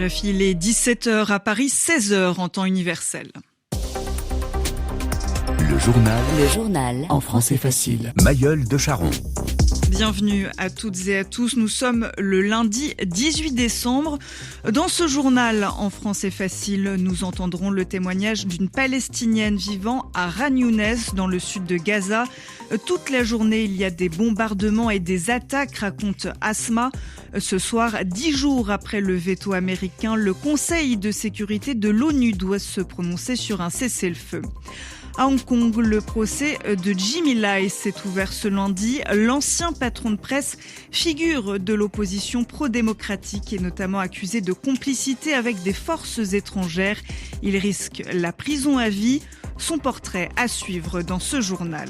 RFI, il est 17h à Paris, 16h en temps universel. Le journal en français facile. Mayol de Charon. Bienvenue à toutes et à tous. Nous sommes le lundi 18 décembre. Dans ce journal en français facile, nous entendrons le témoignage d'une Palestinienne vivant à Khan Younes, dans le sud de Gaza. Toute la journée, il y a des bombardements et des attaques, raconte Asma. Ce soir, 10 jours après le veto américain, le Conseil de sécurité de l'ONU doit se prononcer sur un cessez-le-feu. À Hong Kong, le procès de Jimmy Lai s'est ouvert ce lundi. L'ancien patron de presse, figure de l'opposition pro-démocratique, est notamment accusé de complicité avec des forces étrangères. Il risque la prison à vie. Son portrait à suivre dans ce journal.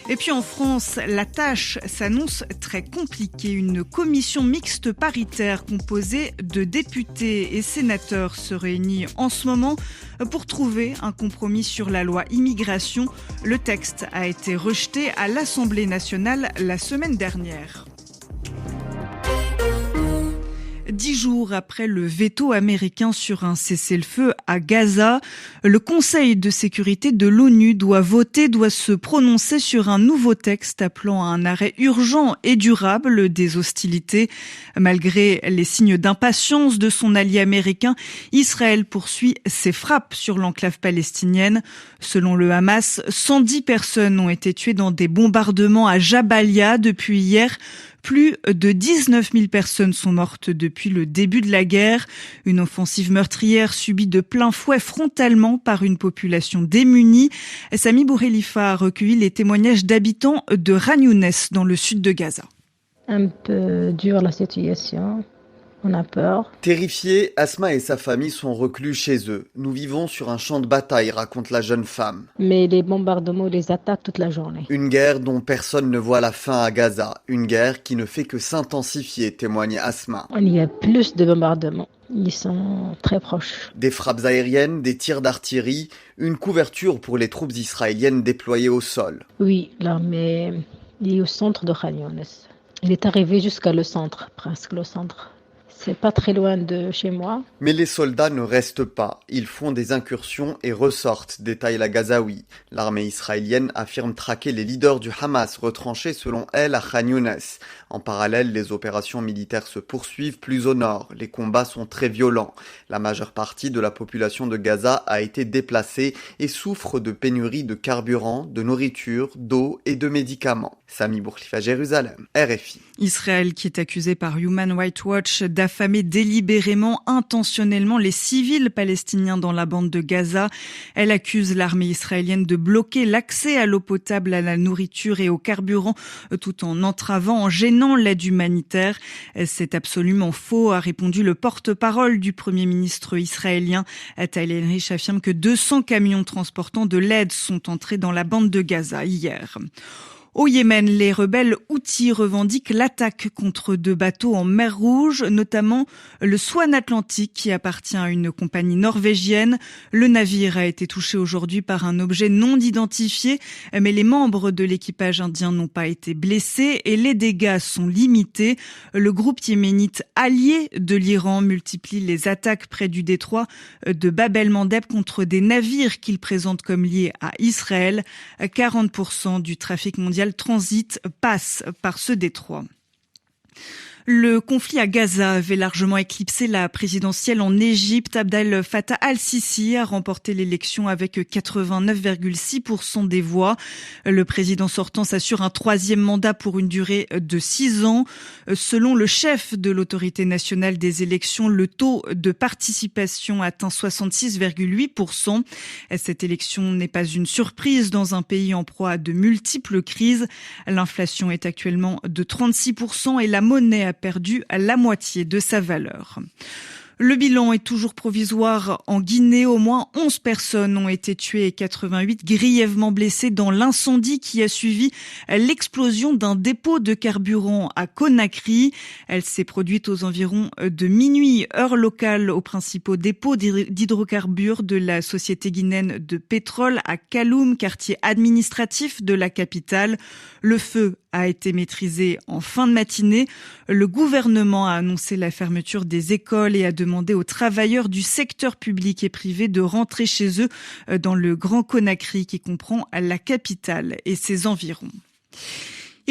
Et puis en France, la tâche s'annonce très compliquée. Une commission mixte paritaire composée de députés et sénateurs se réunit en ce moment pour trouver un compromis sur la loi immigration. Le texte a été rejeté à l'Assemblée nationale la semaine dernière. 10 jours après le veto américain sur un cessez-le-feu à Gaza, le Conseil de sécurité de l'ONU doit se prononcer sur un nouveau texte appelant à un arrêt urgent et durable des hostilités. Malgré les signes d'impatience de son allié américain, Israël poursuit ses frappes sur l'enclave palestinienne. Selon le Hamas, 110 personnes ont été tuées dans des bombardements à Jabalia depuis hier. Plus de 19 000 personnes sont mortes depuis le début de la guerre. Une offensive meurtrière subie de plein fouet frontalement par une population démunie. Sami Boukhelifa a recueilli les témoignages d'habitants de Khan Younes dans le sud de Gaza. Un peu dure la situation. On a peur. Terrifiés, Asma et sa famille sont reclus chez eux. Nous vivons sur un champ de bataille, raconte la jeune femme. Mais les bombardements, les attaques toute la journée. Une guerre dont personne ne voit la fin à Gaza. Une guerre qui ne fait que s'intensifier, témoigne Asma. Il y a plus de bombardements. Ils sont très proches. Des frappes aériennes, des tirs d'artillerie, une couverture pour les troupes israéliennes déployées au sol. Oui, l'armée est au centre de Khan Younes. Il est arrivé jusqu'à le centre, presque le centre. C'est pas très loin de chez moi. Mais les soldats ne restent pas. Ils font des incursions et ressortent, détaille la Gazaoui. L'armée israélienne affirme traquer les leaders du Hamas, retranchés selon elle à Khan Younes. En parallèle, les opérations militaires se poursuivent plus au nord. Les combats sont très violents. La majeure partie de la population de Gaza a été déplacée et souffre de pénuries de carburant, de nourriture, d'eau et de médicaments. Sami Boukhelifa, Jérusalem, RFI. Israël qui est accusé par Human Rights Watch d'affamer délibérément, intentionnellement les civils palestiniens dans la bande de Gaza. Elle accuse l'armée israélienne de bloquer l'accès à l'eau potable, à la nourriture et au carburant, tout en entravant, en gênant l'aide humanitaire. C'est absolument faux, a répondu le porte-parole du Premier ministre israélien. Tal El-Rish affirme que 200 camions transportant de l'aide sont entrés dans la bande de Gaza hier. Au Yémen, les rebelles Houthis revendiquent l'attaque contre 2 bateaux en mer Rouge, notamment le Swan Atlantic qui appartient à une compagnie norvégienne. Le navire a été touché aujourd'hui par un objet non identifié, mais les membres de l'équipage indien n'ont pas été blessés et les dégâts sont limités. Le groupe yéménite allié de l'Iran multiplie les attaques près du détroit de Bab el-Mandeb contre des navires qu'il présente comme liés à Israël. 40% du trafic mondial transit passe par ce détroit. Le conflit à Gaza avait largement éclipsé la présidentielle en Égypte. Abdel Fattah al-Sisi a remporté l'élection avec 89,6% des voix. Le président sortant s'assure un 3e mandat pour une durée de 6 ans. Selon le chef de l'autorité nationale des élections, le taux de participation atteint 66,8%. Cette élection n'est pas une surprise dans un pays en proie à de multiples crises. L'inflation est actuellement de 36% et la monnaie a perdu la moitié de sa valeur. Le bilan est toujours provisoire en Guinée. Au moins 11 personnes ont été tuées et 88 grièvement blessées dans l'incendie qui a suivi l'explosion d'un dépôt de carburant à Conakry. Elle s'est produite aux environs de minuit, heure locale, aux principaux dépôts d'hydrocarbures de la société guinéenne de pétrole à Kaloum, quartier administratif de la capitale. Le feu a été maîtrisé en fin de matinée. Le gouvernement a annoncé la fermeture des écoles et a demandé aux travailleurs du secteur public et privé de rentrer chez eux dans le Grand Conakry qui comprend la capitale et ses environs.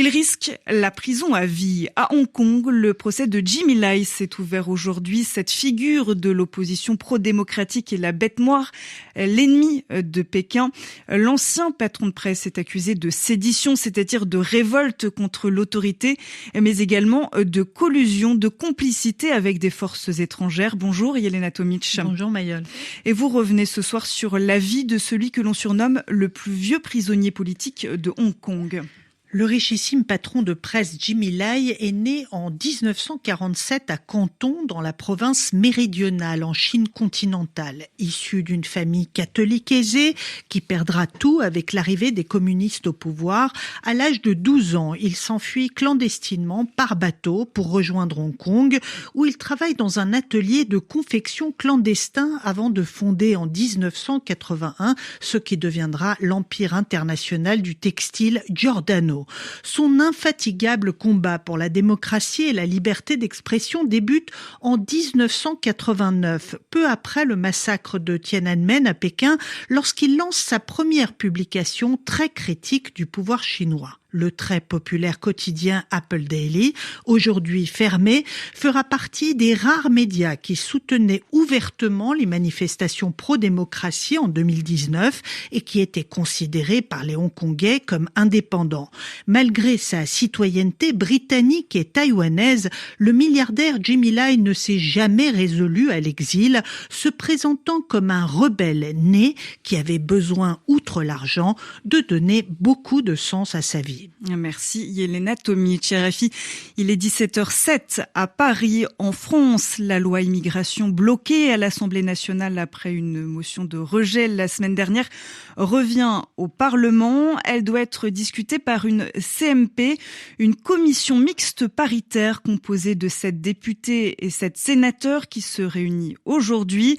Il risque la prison à vie. À Hong Kong, le procès de Jimmy Lai s'est ouvert aujourd'hui. Cette figure de l'opposition pro-démocratique est la bête noire, l'ennemi de Pékin. L'ancien patron de presse est accusé de sédition, c'est-à-dire de révolte contre l'autorité, mais également de collusion, de complicité avec des forces étrangères. Bonjour Yelena Tomic. Bonjour Mayol. Et vous revenez ce soir sur la vie de celui que l'on surnomme le plus vieux prisonnier politique de Hong Kong. Le richissime patron de presse Jimmy Lai est né en 1947 à Canton, dans la province méridionale, en Chine continentale. Issu d'une famille catholique aisée, qui perdra tout avec l'arrivée des communistes au pouvoir, à l'âge de 12 ans, il s'enfuit clandestinement par bateau pour rejoindre Hong Kong, où il travaille dans un atelier de confection clandestin avant de fonder en 1981 ce qui deviendra l'empire international du textile Giordano. Son infatigable combat pour la démocratie et la liberté d'expression débute en 1989, peu après le massacre de Tiananmen à Pékin, lorsqu'il lance sa première publication très critique du pouvoir chinois. Le très populaire quotidien Apple Daily, aujourd'hui fermé, fera partie des rares médias qui soutenaient ouvertement les manifestations pro-démocratie en 2019 et qui étaient considérés par les Hongkongais comme indépendants. Malgré sa citoyenneté britannique et taïwanaise, le milliardaire Jimmy Lai ne s'est jamais résolu à l'exil, se présentant comme un rebelle né qui avait besoin, outre l'argent, de donner beaucoup de sens à sa vie. Merci Yelena Tomic. RFI, il est 17h07 à Paris, en France. La loi immigration bloquée à l'Assemblée nationale après une motion de rejet la semaine dernière revient au Parlement. Elle doit être discutée par une CMP, une commission mixte paritaire composée de 7 députés et 7 sénateurs qui se réunit aujourd'hui.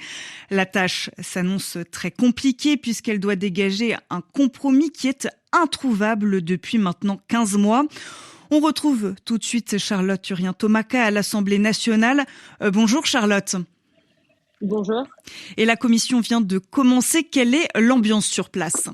La tâche s'annonce très compliquée puisqu'elle doit dégager un compromis qui est introuvable depuis maintenant 15 mois. On retrouve tout de suite Charlotte Urien-Tomaka à l'Assemblée nationale. Bonjour Charlotte. Bonjour. Et la commission vient de commencer. Quelle est l'ambiance sur place ?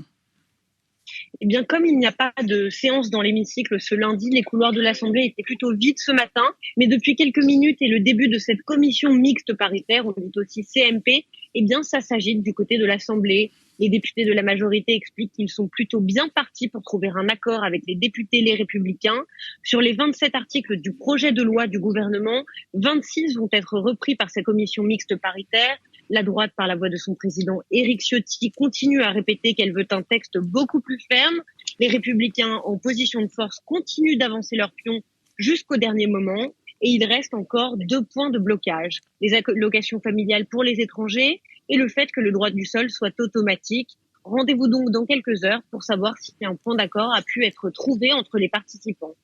Eh bien, comme il n'y a pas de séance dans l'hémicycle ce lundi, les couloirs de l'Assemblée étaient plutôt vides ce matin. Mais depuis quelques minutes et le début de cette commission mixte paritaire, on dit aussi CMP, eh bien, ça s'agite du côté de l'Assemblée. Les députés de la majorité expliquent qu'ils sont plutôt bien partis pour trouver un accord avec les députés les Républicains. Sur les 27 articles du projet de loi du gouvernement, 26 vont être repris par cette commission mixte paritaire. La droite, par la voix de son président Éric Ciotti, continue à répéter qu'elle veut un texte beaucoup plus ferme. Les Républicains, en position de force, continuent d'avancer leur pion jusqu'au dernier moment. Et il reste encore 2 points de blocage. Les allocations familiales pour les étrangers et le fait que le droit du sol soit automatique. Rendez-vous donc dans quelques heures pour savoir si un point d'accord a pu être trouvé entre les participants.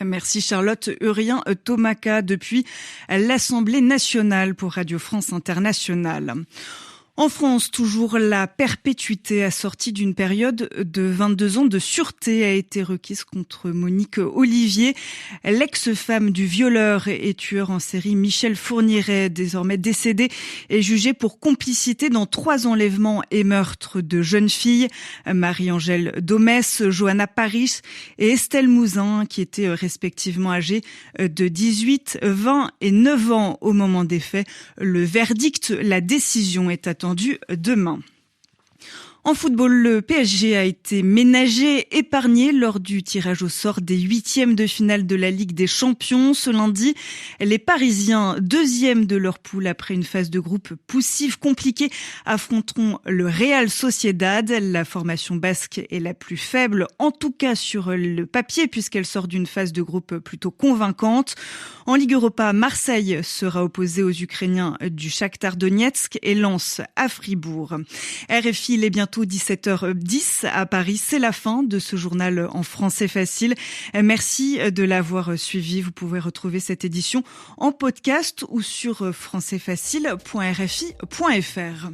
Merci Charlotte Urien-Tomaka depuis l'Assemblée nationale pour Radio France Internationale. En France, toujours la perpétuité assortie d'une période de 22 ans de sûreté a été requise contre Monique Olivier. L'ex-femme du violeur et tueur en série Michel Fourniret, désormais décédé, est jugée pour complicité dans 3 enlèvements et meurtres de jeunes filles. Marie-Angèle Domès, Johanna Paris et Estelle Mouzin, qui étaient respectivement âgées de 18, 20 et 9 ans au moment des faits. Le verdict, la décision est attendue demain. En football, le PSG a été ménagé, épargné lors du tirage au sort des 8e de finale de la Ligue des Champions. Ce lundi, les Parisiens, 2e de leur poule après une phase de groupe poussive compliquée, affronteront le Real Sociedad. La formation basque est la plus faible, en tout cas sur le papier, puisqu'elle sort d'une phase de groupe plutôt convaincante. En Ligue Europa, Marseille sera opposé aux Ukrainiens du Shakhtar Donetsk et Lens à Fribourg. RFI, il est bientôt 17h10 à Paris. C'est la fin de ce journal en français facile. Merci de l'avoir suivi. Vous pouvez retrouver cette édition en podcast ou sur françaisfacile.rfi.fr.